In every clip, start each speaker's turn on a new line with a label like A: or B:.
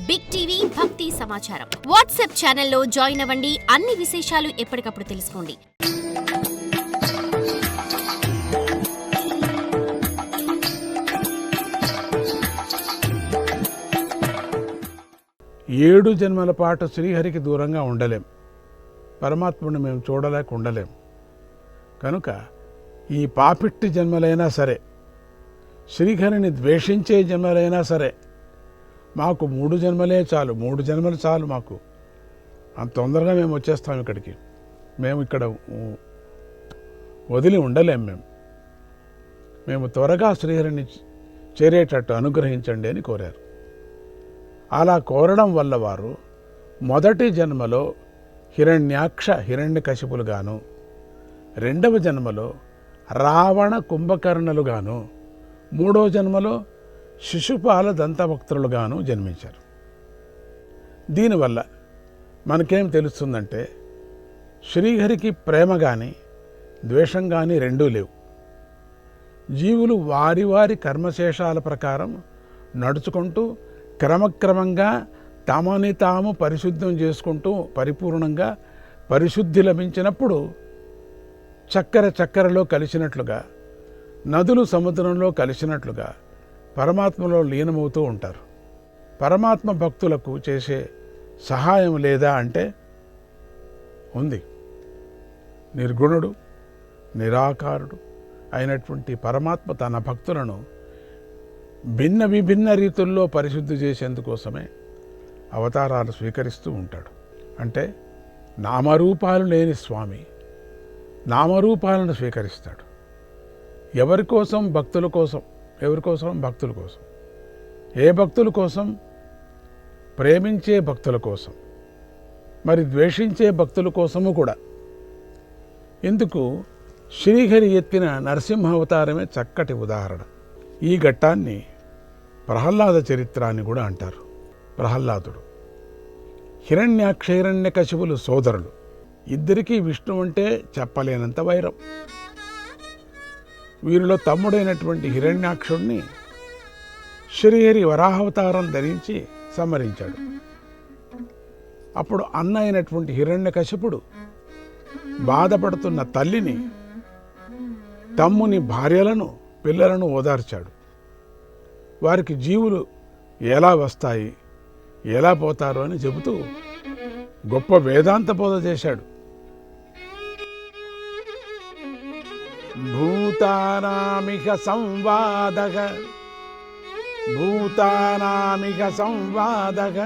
A: Big TV భక్తి సమాచారం WhatsApp ఛానల్లో జాయిన్ అవ్వండి. అన్ని విశేషాలు ఎప్పటికప్పుడు తెలుసుకోండి.
B: ఏడు జన్మల పాటు శ్రీహరికి దూరంగా ఉండలేం. పరమాత్ముడిని మేము చూడలేక ఉండలేం. కనుక ఈ పాపిట్టి జన్మలైనా సరే, శ్రీహరిని ద్వేషించే జన్మలైనా సరే, మాకు 3 జన్మలే చాలు, 3 జన్మలు చాలు మాకు. అంత తొందరగా మేము వచ్చేస్తాం ఇక్కడికి. మేము ఇక్కడ వదిలి ఉండలేం. మేము త్వరగా శ్రీహరిని చేరేటట్టు అనుగ్రహించండి అని కోరారు. అలా కోరడం వల్ల వారు మొదటి జన్మలో హిరణ్యాక్ష హిరణ్యకశిపులుగాను, రెండవ జన్మలో రావణ కుంభకర్ణులుగాను, మూడవ జన్మలో శిశుపాల దంతభక్తులుగాను జన్మించారు. దీనివల్ల మనకేం తెలుస్తుందంటే, శ్రీహరికి ప్రేమ కానీ ద్వేషం కానీ రెండూ లేవు. జీవులు వారి వారి కర్మశేషాల ప్రకారం నడుచుకుంటూ క్రమక్రమంగా తమని తాము పరిశుద్ధం చేసుకుంటూ పరిపూర్ణంగా పరిశుద్ధి లభించినప్పుడు చక్కెరలో కలిసినట్లుగా, నదులు సముద్రంలో కలిసినట్లుగా పరమాత్మలో లీనమవుతూ ఉంటారు. పరమాత్మ భక్తులకు చేసే సహాయం లేదా అంటే ఉంది. నిర్గుణుడు నిరాకారుడు అయినటువంటి పరమాత్మ తన భక్తులను భిన్న విభిన్న రీతుల్లో పరిశుద్ధి చేసేందుకోసమే అవతారాలు స్వీకరిస్తూ ఉంటాడు. అంటే నామరూపాలు లేని స్వామి నామరూపాలను స్వీకరిస్తాడు. ఎవరి కోసం? భక్తుల కోసం. ఎవరి కోసం? భక్తుల కోసం. ఏ భక్తుల కోసం? ప్రేమించే భక్తుల కోసం, మరి ద్వేషించే భక్తుల కోసము కూడా. ఇందుకు శ్రీహరి ఎత్తిన నరసింహ అవతారమే చక్కటి ఉదాహరణ. ఈ ఘట్టాన్ని ప్రహ్లాద చరిత్ర అని కూడా అంటారు. ప్రహ్లాదుడు హిరణ్యాక్ష హిరణ్యకశిపులు సోదరులు. ఇద్దరికీ విష్ణు అంటే చెప్పలేనంత వైరం. వీరిలో తమ్ముడైనటువంటి హిరణ్యాక్షుణ్ణి శ్రీహరి వరాహావతారం ధరించి సంహరించాడు. అప్పుడు అన్న అయినటువంటి హిరణ్యకశిపుడు బాధపడుతున్న తల్లిని, తమ్ముని భార్యలను, పిల్లలను ఓదార్చాడు. వారికి జీవులు ఎలా వస్తాయి, ఎలా పోతారు అని చెబుతూ గొప్ప వేదాంత బోధ చేశాడు. భూతానామిక సంవాదః భూతానామిక సంవాదః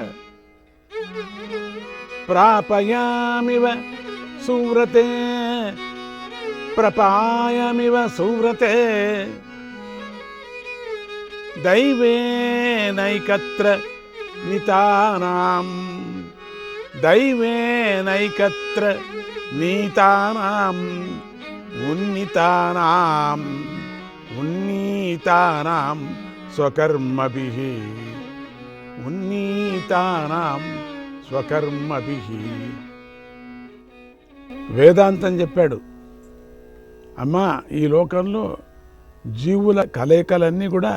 B: ప్రాపయామివ సువ్రతే ప్రపాయమివ సువ్రతే దైవేనైకత్ర నితానాం దైవేనైకత్ర నీతానాం ఉన్నీతానాం ఉన్నీతానాం స్వకర్మభిః ఉన్నీతానాం స్వకర్మభిః. వేదాంతం చెప్పాడు. అమ్మా, ఈ లోకంలో జీవుల కలయికలన్నీ కూడా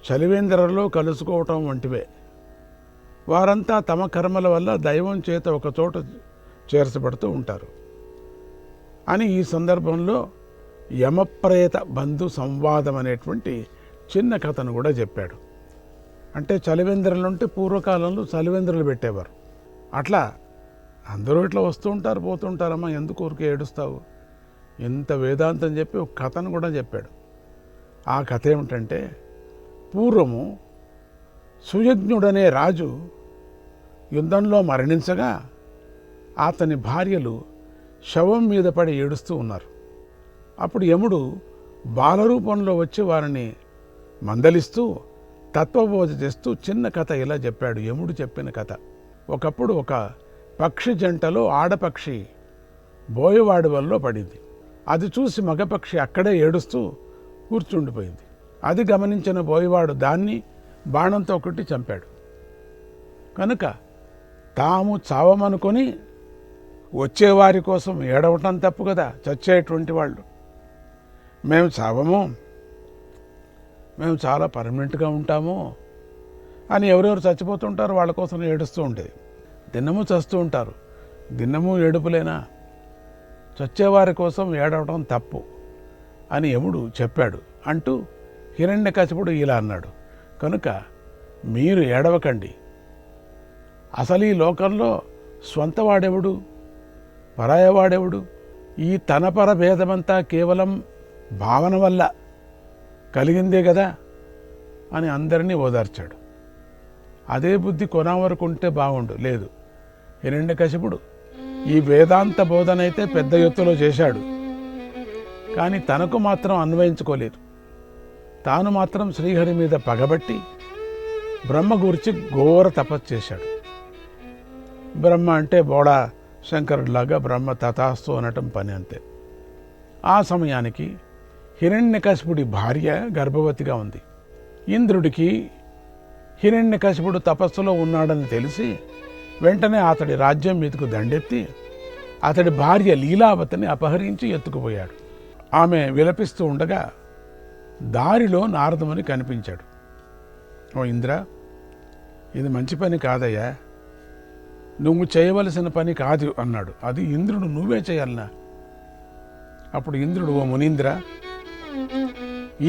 B: చలివేంద్రలో కలుసుకోవటం వంటివే. వారంతా తమ కర్మల వల్ల దైవం చేత ఒక చోట చేర్చబడుతూ ఉంటారు అని ఈ సందర్భంలో యమప్రేత బంధు సంవాదం అనేటువంటి చిన్న కథను కూడా చెప్పాడు. అంటే చలివేంద్రలు ఉంటే పూర్వకాలంలో చలివేంద్రలు పెట్టేవారు. అట్లా అందరూ ఇట్లా వస్తూ ఉంటారు, పోతూ ఉంటారమ్మా, ఎందుకు ఊరికే ఏడుస్తావు? ఇంత వేదాంతం చెప్పి ఒక కథను కూడా చెప్పాడు. ఆ కథ ఏమిటంటే, పూర్వము సుయజ్ఞుడనే రాజు యుద్ధంలో మరణించగా అతని భార్యలు శవం మీద పడి ఏడుస్తూ ఉన్నారు. అప్పుడు యముడు బాలరూపంలో వచ్చి వారిని మందలిస్తూ తత్వబోధ చేస్తూ చిన్న కథ ఇలా చెప్పాడు. యముడు చెప్పిన కథ. ఒకప్పుడు ఒక పక్షి జంటలో ఆడపక్షి బోయవాడి వల్ల పడింది. అది చూసి మగపక్షి అక్కడే ఏడుస్తూ కూర్చుండిపోయింది. అది గమనించిన బోయవాడు దాన్ని బాణంతో కొట్టి చంపాడు. కనుక తాము చావమనుకొని వచ్చేవారి కోసం ఏడవటం తప్పు కదా. చచ్చేటువంటి వాళ్ళు మేము చావము, మేము చాలా పర్మనెంట్గా ఉంటాము అని ఎవరెవరు చచ్చిపోతుంటారు వాళ్ళ కోసం ఏడుస్తూ ఉండేది. దినము చస్తూ ఉంటారు, దినము ఏడుపులేనా, చచ్చేవారి కోసం ఏడవడం తప్పు అని యముడు చెప్పాడు అంటూ హిరణ్యకశిపుడు ఇలా అన్నాడు. కనుక మీరు ఏడవకండి. అసలు ఈ లోకంలో స్వంతవాడెవడు, పరాయవాడెవడు? ఈ తనపర భేదమంతా కేవలం భావన వల్ల కలిగిందే కదా అని అందరినీ ఓదార్చాడు. అదే బుద్ధి కొనవరకు ఉంటే బాగుండు. లేదు, హిరణ్యకశిపుడు ఈ వేదాంత బోధనైతే పెద్ద ఎత్తులో చేశాడు, కానీ తనకు మాత్రం అన్వయించుకోలేదు. తాను మాత్రం శ్రీహరి మీద పగబట్టి బ్రహ్మ గురించి ఘోర తపస్సు చేశాడు. బ్రహ్మ అంటే బోడా శంకరుడిలాగా బ్రహ్మ తథాస్తు అనటం పని అంతే. ఆ సమయానికి హిరణ్యకశిపుడి భార్య గర్భవతిగా ఉంది. ఇంద్రుడికి హిరణ్యకశిపుడు తపస్సులో ఉన్నాడని తెలిసి వెంటనే అతడి రాజ్యం మీదకు దండెత్తి అతడి భార్య లీలావతిని అపహరించి ఎత్తుకుపోయాడు. ఆమె విలపిస్తూ ఉండగా దారిలో నారదముని కనిపించాడు. ఓ ఇంద్ర, ఇది మంచి పని కాదయ్యా, నువ్వు చేయవలసిన పని కాదు అన్నాడు. అది ఇంద్రుడు నువ్వే చేయాలనా? అప్పుడు ఇంద్రుడు, ఓ మునీంద్ర,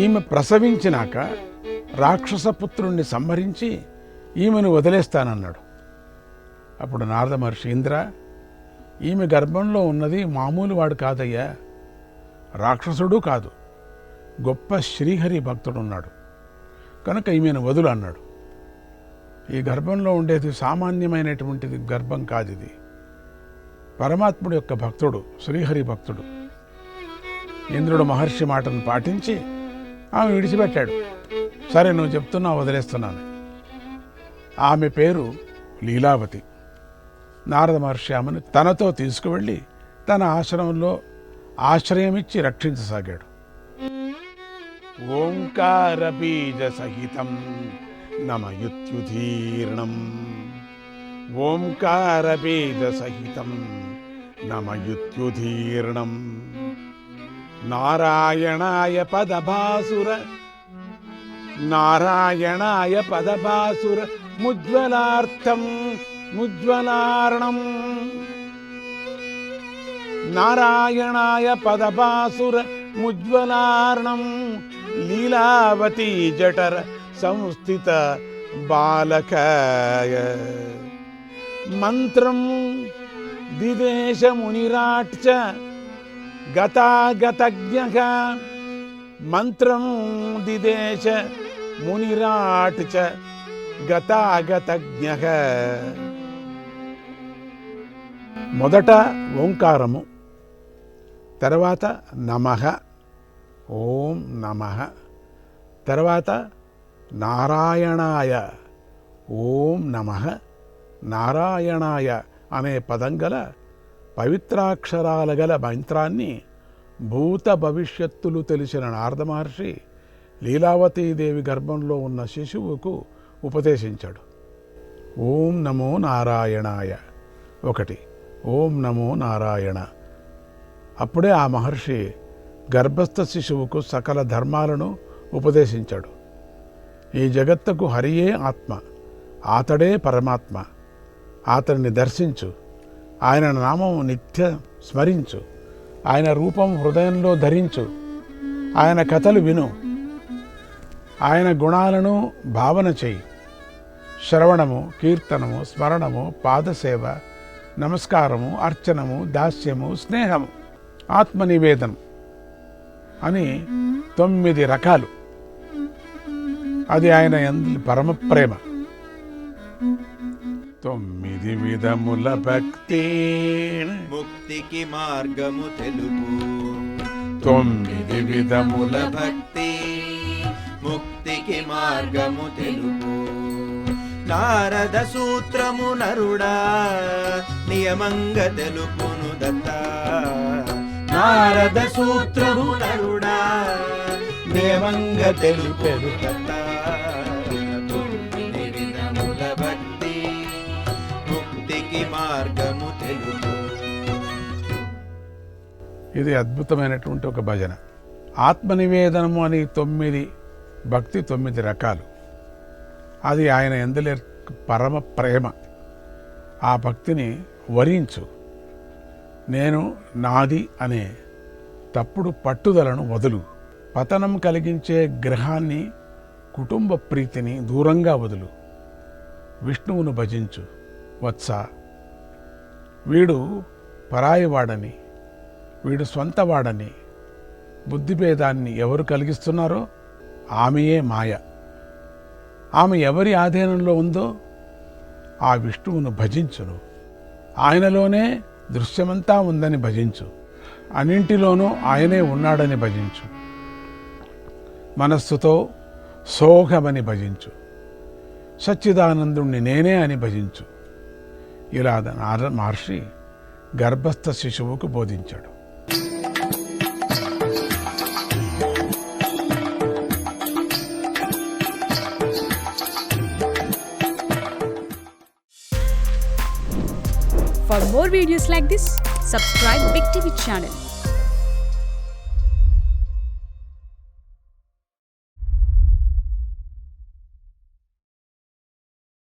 B: ఈమె ప్రసవించినాక రాక్షసపుత్రుణ్ణి సంహరించి ఈమెను వదిలేస్తానన్నాడు. అప్పుడు నారద మహర్షి, ఇంద్ర, ఈమె గర్భంలో ఉన్నది మామూలు వాడు కాదయ్యా, రాక్షసుడు కాదు, గొప్ప శ్రీహరి భక్తుడున్నాడు, కనుక ఈమెను వదులు అన్నాడు. ఈ గర్భంలో ఉండేది సామాన్యమైనటువంటిది గర్భం కాదు, ఇది పరమాత్ముడు యొక్క భక్తుడు, శ్రీహరి భక్తుడు. ఇంద్రుడు మహర్షి మాటను పాటించి ఆమె విడిచిపెట్టాడు. సరే, నువ్వు చెప్తున్నా, వదిలేస్తున్నాను. ఆమె పేరు లీలావతి. నారద మహర్షి ఆమెను తనతో తీసుకువెళ్ళి తన ఆశ్రమంలో ఆశ్రయమిచ్చి రక్షించసాగాడు. ఓంకార బీజ సహితం నమయుత్యుధీర్ణం, ఓంకార బీజ సహితం నమయుత్యుధీర్ణం, నారాయణాయ పదభాసుర, నారాయణాయ పదభాసుర ముజ్వలార్థం ముజ్వలార్ణం, నారాయణాయ పదభాసుర ముజ్వలార్ణం, లీలావతీ జఠర సంస్థిత బాలకాయ, మంత్రం దిదేశ మునిరాట్చ గతాగతజ్ఞః, మంత్రం దిదేశ మునిరాట్చ గతాగతజ్ఞః. మొదట ఓంకారము, తర్వాత నమః, ఓం నమః, తర్వాత నారాయణాయ, ఓం నమః నారాయణాయ అనే పదం గల పవిత్రాక్షరాల గల మంత్రాన్ని భూత భవిష్యత్తులు తెలిసిన నారద మహర్షి లీలావతీదేవి గర్భంలో ఉన్న శిశువుకు ఉపదేశించాడు. ఓం నమో నారాయణాయ ఒకటి, ఓం నమో నారాయణ. అప్పుడే ఆ మహర్షి గర్భస్థ శిశువుకు సకల ధర్మాలను ఉపదేశించాడు. ఈ జగత్తుకు హరియే ఆత్మ, ఆతడే పరమాత్మ, అతన్ని దర్శించు, ఆయన నామం నిత్య స్మరించు, ఆయన రూపం హృదయంలో ధరించు, ఆయన కథలు విను, ఆయన గుణాలను భావన చేయి. శ్రవణము, కీర్తనము, స్మరణము, పాదసేవ, నమస్కారము, అర్చనము, దాస్యము, స్నేహము, ఆత్మనివేదనం అని 9 రకాలు. అది ఆయన పరమ ప్రేమ. 9 విధముల భక్తి
C: ముక్తికి మార్గము తెలుపు,
B: 9 విధముల
C: భక్తి ముక్తికి మార్గము తెలుపు. నారద సూత్రము నరుడా నియమంగా తెలుపును దత్త, నారద సూత్రము నరుడా నియమంగా తెలుపెను దత్త. 9 విధముల భక్తి ముక్తికి మార్గము తెలుపు.
B: ఇది అద్భుతమైనటువంటి ఒక భజన. ఆత్మనివేదనము అని 9 భక్తి 9 రకాలు. అది ఆయన యందులే పరమ ప్రేమ. ఆ భక్తిని వరించు. నేను నాది అనే తప్పుడు పట్టుదలను వదులు. పతనం కలిగించే గ్రహాన్ని, కుటుంబ ప్రీతిని దూరంగా వదులు. విష్ణువును భజించు వత్స. వీడు పరాయివాడని, వీడు స్వంతవాడని బుద్ధిభేదాన్ని ఎవరు కలిగిస్తున్నారో ఆమెయే మాయ. ఆమె ఎవరి ఆధీనంలో ఉందో ఆ విష్ణువును భజించును. ఆయనలోనే దృశ్యమంతా ఉందని భజించు. అన్నింటిలోనూ ఆయనే ఉన్నాడని భజించు. మనస్సుతో సోఘమని భజించు. సచ్చిదానందుణ్ణి నేనే అని భజించు. ఇలా నారద మహర్షి గర్భస్థ శిశువుకు బోధించాడు.
D: For more videos like this, subscribe Big TV channel.